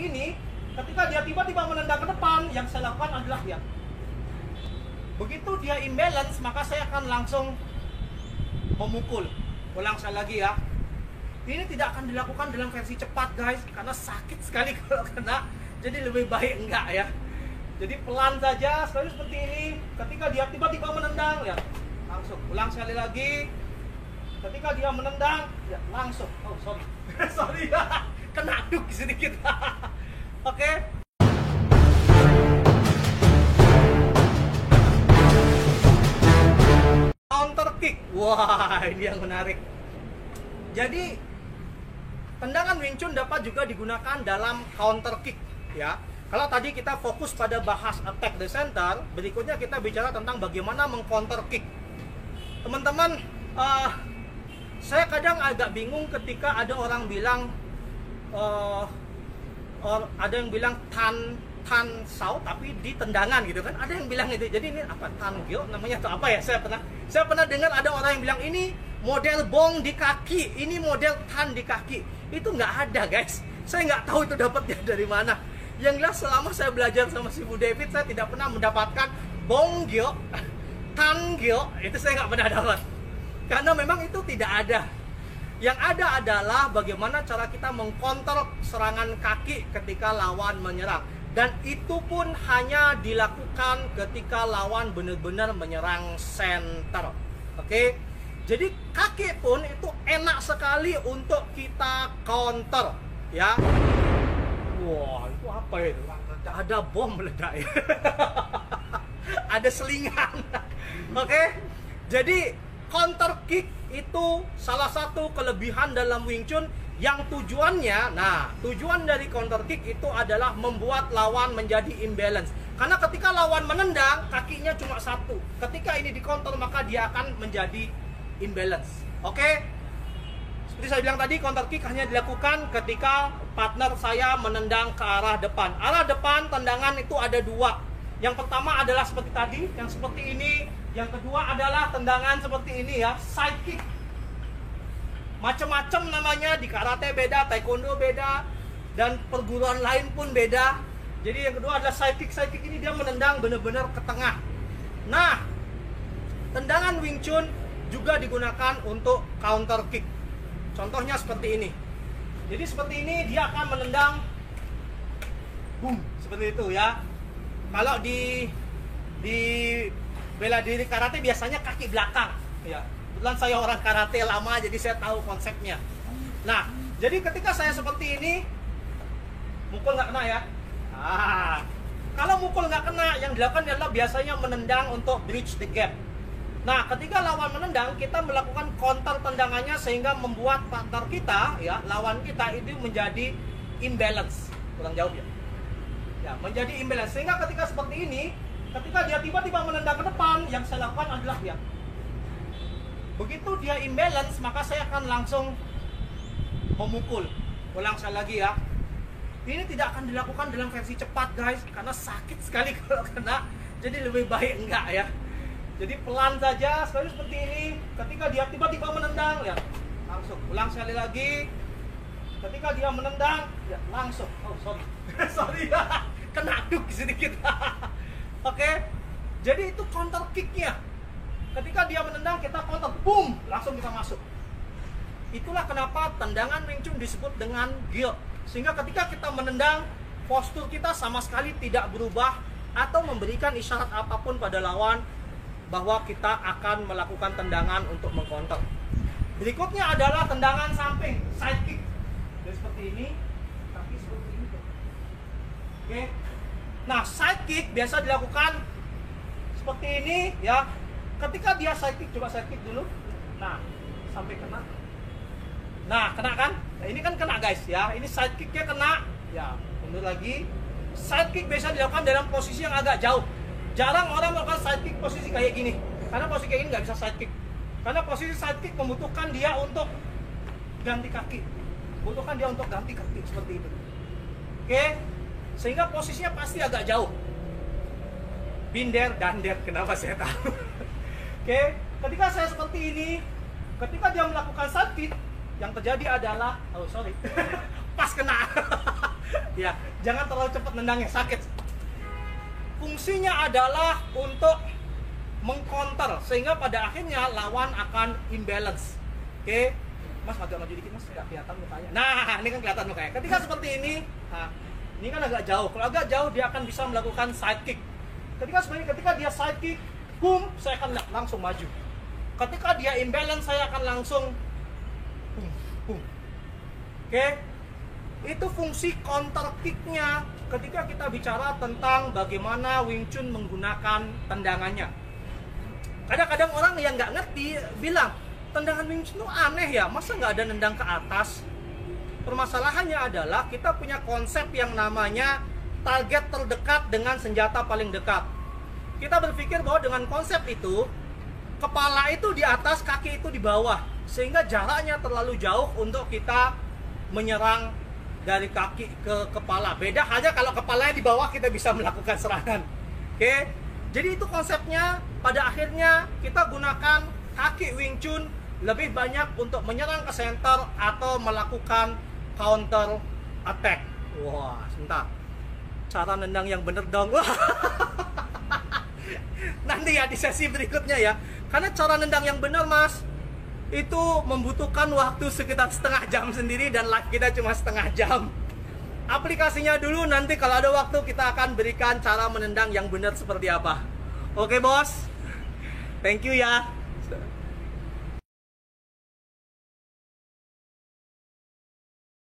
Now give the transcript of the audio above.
ini, ketika dia tiba-tiba menendang ke depan, yang saya lakukan adalah ya, begitu dia imbalance, maka saya akan langsung memukul. Ulang sekali lagi ya. Ini tidak akan dilakukan dalam versi cepat guys, karena sakit sekali kalau kena. Jadi lebih baik enggak ya. Jadi pelan saja, seperti ini. Ketika dia tiba-tiba menendang, ya langsung. Ulang sekali lagi. Ketika dia menendang, ya langsung. Oh sorry, sorry ya, kena duk sedikit. Oke. Counter kick, wah ini yang menarik. Jadi tendangan Wing Chun dapat juga digunakan dalam counter kick, ya. Kalau tadi kita fokus pada bahas attack the center, berikutnya kita bicara tentang bagaimana mengcounter kick. Teman-teman, saya kadang agak bingung ketika ada orang bilang, ada yang bilang tan sao tapi di tendangan gitu kan, ada yang bilang itu. Jadi ini apa, tan gyo namanya atau apa ya? Saya pernah dengar ada orang yang bilang ini model bong di kaki, ini model tan di kaki. Itu nggak ada guys, saya nggak tahu itu dapatnya dari mana. Yang jelas selama saya belajar sama si Bu David, saya tidak pernah mendapatkan bong gyo, tan gyo, itu saya nggak pernah dapat, karena memang itu tidak ada. Yang ada adalah bagaimana cara kita mengkonter serangan kaki ketika lawan menyerang. Dan itu pun hanya dilakukan ketika lawan benar-benar menyerang center. Oke? Jadi kaki pun itu enak sekali untuk kita counter, ya. Wah, itu apa itu? Ada bom meledak ya. Ada selingan. Oke? Jadi counter kick itu salah satu kelebihan dalam Wing Chun yang tujuannya, tujuan dari counter kick itu adalah membuat lawan menjadi imbalance. Karena ketika lawan menendang, kakinya cuma satu. Ketika ini di counter, maka dia akan menjadi imbalance. Oke? Seperti saya bilang tadi, counter kick hanya dilakukan ketika partner saya menendang ke arah depan. Arah depan tendangan itu ada dua. Yang pertama adalah seperti tadi, yang seperti ini. Yang kedua adalah tendangan seperti ini ya, side kick. Macam-macam namanya, di karate beda, taekwondo beda, dan perguruan lain pun beda. Jadi yang kedua adalah side kick. Side kick ini dia menendang benar-benar ke tengah. Nah, tendangan Wing Chun juga digunakan untuk counter kick. Contohnya seperti ini. Jadi seperti ini dia akan menendang, boom, seperti itu ya. Kalau di bela diri karate biasanya kaki belakang, ya. Kebetulan saya orang karate lama, jadi saya tahu konsepnya. Nah, jadi ketika saya seperti ini, mukul nggak kena ya. Kalau mukul nggak kena, yang dilakukan adalah biasanya menendang untuk bridge the gap. Nah, ketika lawan menendang, kita melakukan counter tendangannya sehingga membuat partner kita, ya, lawan kita itu menjadi imbalance. Kurang jauh ya. Ya, menjadi imbalance. Sehingga ketika seperti ini, ketika dia tiba-tiba menendang ke depan, yang saya lakukan adalah ya, begitu dia imbalance, maka saya akan langsung memukul. Ulang sekali lagi ya. Ini tidak akan dilakukan dalam versi cepat guys, karena sakit sekali kalau kena. Jadi lebih baik enggak ya. Jadi pelan saja, seperti ini. Ketika dia tiba-tiba menendang, ya langsung. Ulang sekali lagi. Ketika dia menendang, ya langsung. Oh sorry, sorry ya, kena duk sedikit. Oke, jadi itu counter kicknya. Ketika dia menendang, kita counter, boom, langsung kita masuk. Itulah kenapa tendangan Wing Chun disebut dengan guild. Sehingga ketika kita menendang, postur kita sama sekali tidak berubah atau memberikan isyarat apapun pada lawan bahwa kita akan melakukan tendangan untuk mengcounter. Berikutnya adalah tendangan samping, side kick. Jadi seperti ini, kaki seperti ini. Oke. Nah, side kick biasa dilakukan seperti ini ya. Ketika dia side kick, coba side kick dulu. Nah, sampai kena. Nah, kena kan? Nah, ini kan kena guys ya. Ini side kicknya kena. Ya, mundur lagi. Side kick biasa dilakukan dalam posisi yang agak jauh. Jarang orang melakukan side kick posisi kayak gini. Karena posisi kayak gini nggak bisa side kick. Karena posisi side kick membutuhkan dia untuk ganti kaki. Membutuhkan dia untuk ganti kaki seperti itu. Oke? Sehingga posisinya pasti agak jauh. Binder dan der, kenapa saya tahu? Oke, ketika saya seperti ini, ketika dia melakukan side kick, yang terjadi adalah, oh sorry, pas kena. Ya, Jangan terlalu cepat nendangnya, sakit. Fungsinya adalah untuk mengcounter sehingga pada akhirnya lawan akan imbalance. Oke, Mas agak maju dikit Mas, nggak kelihatan mukanya. Nah, ini kan kelihatan mukanya. Ketika seperti ini, nah, ini kan agak jauh. Kalau agak jauh dia akan bisa melakukan side kick. Ketika dia side kick, boom, saya akan langsung maju. Ketika dia imbalance, saya akan langsung boom, boom. Oke, itu fungsi counter kicknya. Ketika kita bicara tentang bagaimana Wing Chun menggunakan tendangannya, kadang-kadang orang yang nggak ngerti bilang tendangan Wing Chun itu aneh ya, masa nggak ada nendang ke atas? Permasalahannya adalah kita punya konsep yang namanya target terdekat dengan senjata paling dekat. Kita berpikir bahwa dengan konsep itu, kepala itu di atas, kaki itu di bawah, sehingga jaraknya terlalu jauh untuk kita menyerang dari kaki ke kepala. Beda halnya kalau kepalanya di bawah, kita bisa melakukan serangan. Oke, jadi itu konsepnya. Pada akhirnya kita gunakan kaki Wing Chun lebih banyak untuk menyerang ke center atau melakukan counter attack. Wah, sebentar. Cara nendang yang bener dong. Nanti ya di sesi berikutnya ya. Karena cara nendang yang benar, Mas, itu membutuhkan waktu sekitar setengah jam sendiri dan live kita cuma setengah jam. Aplikasinya dulu, nanti kalau ada waktu kita akan berikan cara menendang yang benar seperti apa. Oke, Bos. Thank you ya.